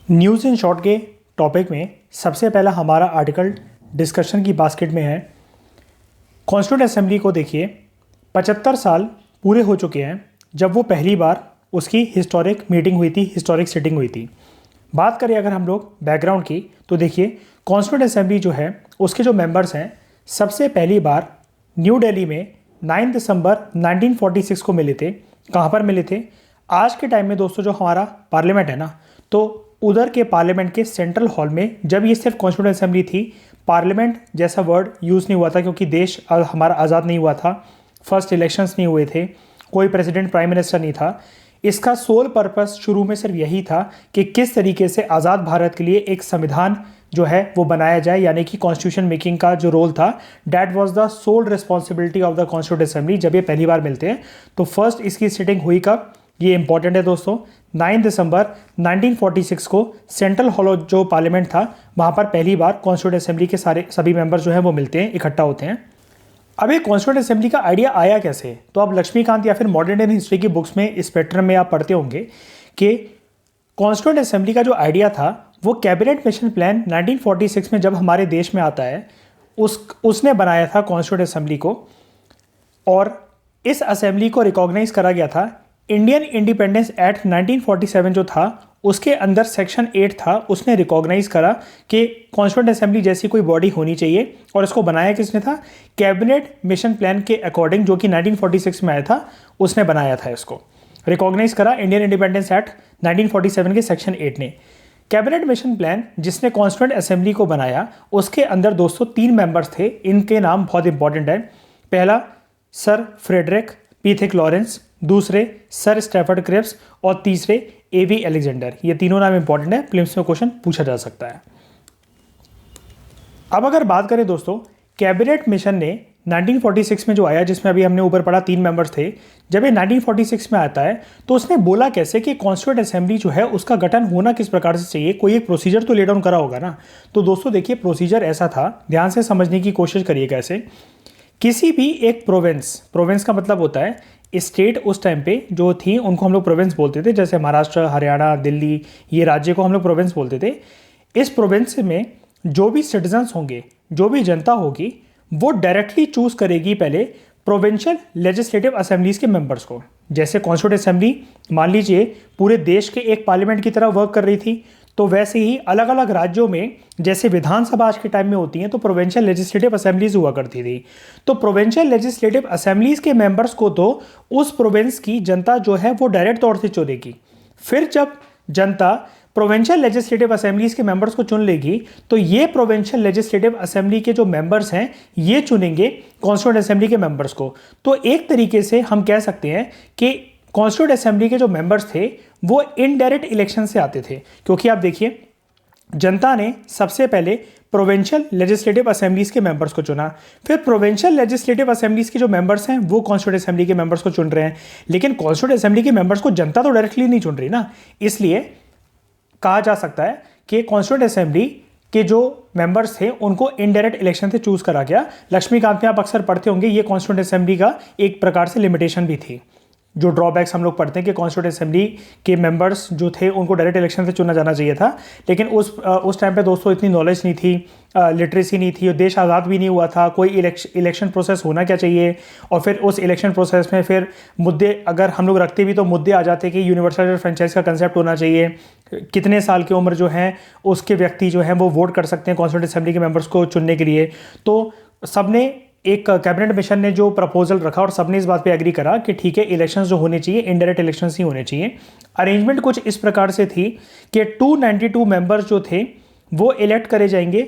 News in short के topic में सबसे पहला हमारा आर्टिकल डिस्कशन की बास्केट में है। कॉन्स्टिट्यूंट असेंबली को देखिए 75 साल पूरे हो चुके हैं जब वो पहली बार उसकी हिस्टोरिक मीटिंग हुई थी, हिस्टोरिक सिटिंग हुई थी। बात करें अगर हम लोग बैकग्राउंड की तो देखिए कॉन्स्टिट्यूंट असेंबली जो है उसके जो मेंबर्स हैं सबसे पहली बार न्यू दिल्ली में 9 दिसंबर 1946 को मिले थे। कहाँ पर मिले थे? आज के टाइम में दोस्तों जो हमारा पार्लियामेंट है ना, तो उधर के पार्लियामेंट के सेंट्रल हॉल में, जब ये सिर्फ कॉन्स्टिट्यूंट असेंबली थी, पार्लियामेंट जैसा वर्ड यूज़ नहीं हुआ था क्योंकि देश हमारा आज़ाद नहीं हुआ था, फर्स्ट इलेक्शंस नहीं हुए थे, कोई प्रेसिडेंट प्राइम मिनिस्टर नहीं था। इसका सोल पर्पस शुरू में सिर्फ यही था कि किस तरीके से आज़ाद भारत के लिए एक संविधान जो है वो बनाया जाए, यानी कि कॉन्स्टिट्यूशन मेकिंग का जो रोल था, that was the sole responsibility of the constituent assembly. जब ये पहली बार मिलते हैं तो फर्स्ट इसकी सिटिंग हुई कब, ये इंपॉर्टेंट है दोस्तों, 9 दिसंबर 1946 को सेंट्रल हॉल जो पार्लियामेंट था वहाँ पर पहली बार कॉन्स्टिट्यूंट असेंबली के सभी मेंबर जो हैं वो मिलते हैं, इकट्ठा होते हैं। अब ये कॉन्स्टिट्यूंट असेंबली का आइडिया आया कैसे? तो आप लक्ष्मीकांत या फिर मॉडर्न इंडियन हिस्ट्री की बुक्स में इस पैटर्न में आप पढ़ते होंगे कि कॉन्स्टिट्यूंट असेंबली का जो आइडिया था वो कैबिनेट मिशन प्लान 1946 में जब हमारे देश में आता है उसने बनाया था कॉन्स्टिट्यूंट असेंबली को, और इस असेंबली को रिकॉग्नाइज करा गया था। इंडियन इंडिपेंडेंस एक्ट 1947 जो था उसके अंदर सेक्शन 8 था, उसने रिकॉग्नाइज करा कि कॉन्स्टिट्यूंट असेंबली जैसी कोई बॉडी होनी चाहिए, और इसको बनाया किसने था? कैबिनेट मिशन प्लान के अकॉर्डिंग, जो कि 1946 में आया था, उसने बनाया था। इसको रिकॉग्नाइज करा इंडियन इंडिपेंडेंस एक्ट 1947 के सेक्शन 8 ने। कैबिनेट मिशन प्लान जिसने कॉन्स्टिट्यूंट असेंबली को बनाया, उसके अंदर दोस्तों 3 मेंबर्स थे। इनके नाम बहुत इंपॉर्टेंट है। पहला सर फ्रेडरिक पीथिक लॉरेंस, दूसरे सर स्टैफर्ड क्रिप्स, और तीसरे एवी अलेक्जेंडर। ये तीनों नाम इंपॉर्टेंट है, प्रीलिम्स में क्वेश्चन पूछा जा सकता है। अब अगर बात करें दोस्तों, कैबिनेट मिशन ने 1946 में जो आया, जिसमें अभी हमने ऊपर पढ़ा 3 मेंबर्स थे, जब ये 1946 में आता है तो उसने बोला कैसे कि कॉन्स्टिट्यूंट असेंबली जो है उसका गठन होना किस प्रकार से चाहिए, कोई एक प्रोसीजर तो ले डाउन करा होगा ना। तो दोस्तों देखिए प्रोसीजर ऐसा था, ध्यान से समझने की कोशिश करिएगा ऐसे। किसी भी एक प्रोविंस का मतलब होता है स्टेट, उस टाइम पे जो थी उनको हम लोग प्रोविंस बोलते थे, जैसे महाराष्ट्र, हरियाणा, दिल्ली, ये राज्य को हम लोग प्रोविंस बोलते थे। इस प्रोविंस में जो भी सिटीजन्स होंगे, जो भी जनता होगी, वो डायरेक्टली चूज करेगी पहले प्रोविंशियल लेजिस्लेटिव असेंबलीज के मेंबर्स को। जैसे कॉन्स्टिट्यूंट असेंबली मान लीजिए पूरे देश के एक पार्लियामेंट की तरह वर्क कर रही थी, तो वैसे ही अलग अलग राज्यों में जैसे विधानसभा आज के टाइम में होती हैं, तो प्रोविंशियल लेजिस्लेटिव असेंबलीज हुआ करती थी। तो प्रोविंशियल लेजिस्लेटिव असेंबलीज के मेंबर्स को तो उस प्रोविंस की जनता जो है वो डायरेक्ट तौर से चुनेगी। फिर जब जनता प्रोविंशियल लेजिस्लेटिव असेंबलीज के मेंबर्स को चुन लेगी, तो ये प्रोविंशियल लेजिस्लेटिव असेंबली के जो मेंबर्स हैं ये चुनेंगे कॉन्स्टिट्यूंट असेंबली के मेंबर्स को। तो एक तरीके से हम कह सकते हैं कि कॉन्स्टिट्यूंट असेंबली के जो मेंबर्स थे वो इनडायरेक्ट इलेक्शन से आते थे, क्योंकि आप देखिए जनता ने सबसे पहले प्रोविंशियल लेजिस्लेटिव असेंबलीज के मेंबर्स को चुना, फिर प्रोविंशियल लेजिस्लेटिव असेंबलीज के जो मेंबर्स हैं वो कॉन्स्टिट्यूंट असेंबली के मेंबर्स को चुन रहे हैं। लेकिन कॉन्स्टिट्यूंट असेंबली के मेंबर्स को जनता तो डायरेक्टली नहीं चुन रही ना, इसलिए कहा जा सकता है कि कॉन्स्टिट्यूंट असेंबली के जो मेंबर्स थे उनको इनडायरेक्ट इलेक्शन से चूज करा गया। लक्ष्मीकांत में आप अक्सर पढ़ते होंगे, ये कॉन्स्टिट्यूंट असेंबली का एक प्रकार से लिमिटेशन भी थी। जो ड्रॉबैक्स हम लोग पढ़ते हैं कि कॉन्स्टिट्यूंट असेंबली के मेंबर्स जो थे उनको डायरेक्ट इलेक्शन से चुना जाना चाहिए था, लेकिन उस टाइम पे दोस्तों इतनी नॉलेज नहीं थी, लिटरेसी नहीं थी, और देश आज़ाद भी नहीं हुआ था, कोई इलेक्शन प्रोसेस होना क्या चाहिए, और फिर उस इलेक्शन प्रोसेस में फिर मुद्दे अगर हम लोग रखते भी तो मुद्दे आ जाते कि यूनिवर्सल फ्रेंचाइज का कंसेप्ट होना चाहिए, कितने साल की उम्र जो है उसके व्यक्ति जो है वो वोट कर सकते हैं कॉन्स्टिट्यूंट असेंबली के मेंबर्स को चुनने के लिए। तो सबने एक कैबिनेट मिशन ने जो प्रपोजल रखा और सबने इस बात पे एग्री करा कि ठीक है इलेक्शंस जो होने चाहिए इनडायरेक्ट इलेक्शंस ही होने चाहिए। अरेंजमेंट कुछ इस प्रकार से थी कि 292 मेंबर्स जो थे वो इलेक्ट करे जाएंगे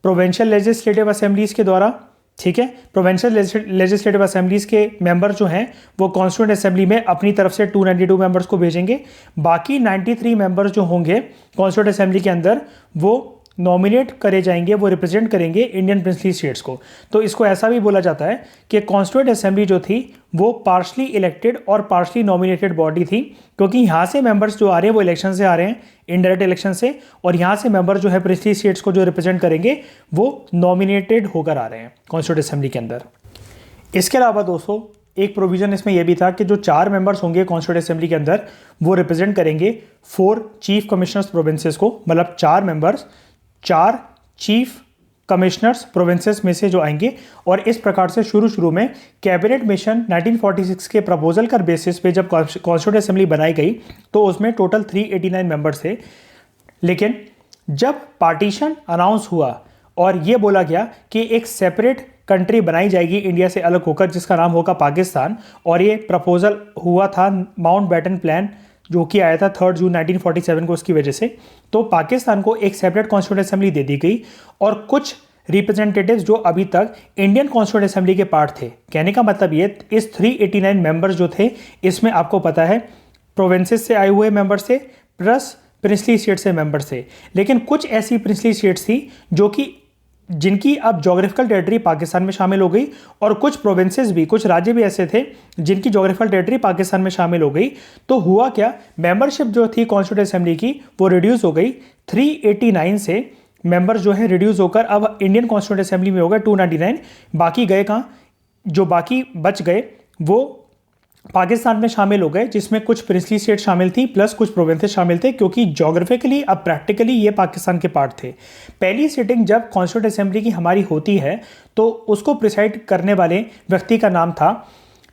प्रोविंशियल लेजिस्लेटिव असेंबलीज के द्वारा। ठीक है, प्रोविंशियल लेजिस्लेटिव असेंबलीज के मेंबर जो हैं वो कॉन्स्टिट्यूंट असेंबली में अपनी तरफ से 292 मेंबर्स को भेजेंगे। बाकी 93 मेंबर्स जो होंगे कॉन्स्टिट्यूंट असेंबली के अंदर वो नॉमिनेट करे जाएंगे, वो रिप्रेजेंट करेंगे इंडियन प्रिंसली स्टेट्स को। तो इसको ऐसा भी बोला जाता है कि कॉन्स्टिट्यूंट असेंबली जो थी वो पार्शली इलेक्टेड और पार्शली नॉमिनेटेड बॉडी थी, क्योंकि यहाँ से मेंबर्स जो आ रहे हैं वो इलेक्शन से आ रहे हैं, इनडायरेक्ट इलेक्शन से, और यहाँ से मेंबर जो है प्रिंसली स्टेट्स को जो रिप्रेजेंट करेंगे वो नॉमिनेटेड होकर आ रहे हैं कॉन्स्टिट्यूंट असेंबली के अंदर। इसके अलावा दोस्तों एक प्रोविज़न इसमें यह भी था कि जो 4 मेंबर्स होंगे कॉन्स्टिट्यूंट असेंबली के अंदर वो रिप्रेजेंट करेंगे 4 चीफ कमिश्नर्स प्रोविंसेस को, मतलब 4 मेंबर्स 4 चीफ कमिश्नर्स प्रोविंसेस में से जो आएंगे। और इस प्रकार से शुरू में कैबिनेट मिशन 1946 के प्रपोजल का बेसिस पे जब कॉन्स्टिट्यूंट असेंबली बनाई गई तो उसमें टोटल 389 मेंबर्स थे। लेकिन जब पार्टीशन अनाउंस हुआ और ये बोला गया कि एक सेपरेट कंट्री बनाई जाएगी इंडिया से अलग होकर जिसका नाम होगा पाकिस्तान, और ये प्रपोजल हुआ था माउंटबेटन प्लान जो कि आया था 3 जून 1947 को, उसकी वजह से तो पाकिस्तान को एक सेपरेट कॉन्स्टिट्यूंट असेंबली दे दी गई और कुछ रिप्रेजेंटेटिव्स जो अभी तक इंडियन कॉन्स्टिट्यूंट असेंबली के पार्ट थे। कहने का मतलब ये इस 389 मेंबर्स जो थे इसमें आपको पता है प्रोविंसेस से आए हुए मेंबर्स थे प्लस प्रिंसली स्टेट से मेंबर्स थे। लेकिन कुछ ऐसी प्रिंसली स्टेट्स थी जो कि जिनकी अब जोग्राफिकल टेरिटरी पाकिस्तान में शामिल हो गई और कुछ प्रोविंसेस भी, कुछ राज्य भी ऐसे थे जिनकी जोग्राफिकल टेरिटरी पाकिस्तान में शामिल हो गई। तो हुआ क्या, मेंबरशिप जो थी कॉन्स्टिट्यूंट असेंबली की वो रिड्यूस हो गई 389 से, मेंबर्स जो है रिड्यूस होकर अब इंडियन कॉन्स्टिट्यूंट असेंबली में हो गए 299। बाकी गए कहाँ, जो बाकी बच गए वो पाकिस्तान में शामिल हो गए जिसमें कुछ प्रिंसली स्टेट शामिल थी प्लस कुछ प्रोविंसेस शामिल थे क्योंकि जोग्राफिकली अब प्रैक्टिकली ये पाकिस्तान के पार्ट थे। पहली सिटिंग जब कॉन्स्टिट्यूंट असेंबली की हमारी होती है तो उसको प्रिसाइड करने वाले व्यक्ति का नाम था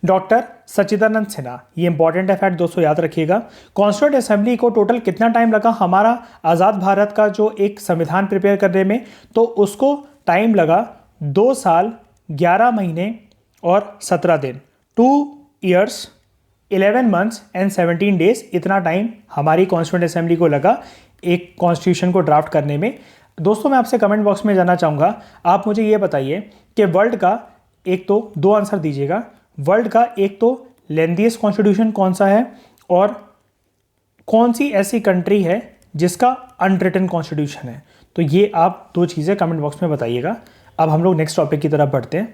डॉक्टर सच्चिदानंद सिन्हा। ये इंपॉर्टेंट है फैक्ट दोस्तों, याद रखिएगा। कॉन्स्टिट्यूंट असेंबली को टोटल कितना टाइम लगा हमारा आज़ाद भारत का जो एक संविधान प्रिपेयर करने में, तो उसको टाइम लगा 2 साल 11 महीने और 17 दिन, 2 years 11 months and 17 days। इतना टाइम हमारी कॉन्स्टिट्यूंट असेंबली को लगा एक कॉन्स्टिट्यूशन को ड्राफ्ट करने में। दोस्तों मैं आपसे कमेंट बॉक्स में जानना चाहूँगा, आप मुझे ये बताइए कि वर्ल्ड का, एक तो 2 आंसर दीजिएगा, वर्ल्ड का एक तो लेंथीएस्ट कॉन्स्टिट्यूशन कौन सा है और कौन सी ऐसी कंट्री है जिसका अनरिटन कॉन्स्टिट्यूशन है। तो ये आप 2 चीज़ें कमेंट बॉक्स में बताइएगा। अब हम लोग नेक्स्ट टॉपिक की तरफ बढ़ते हैं।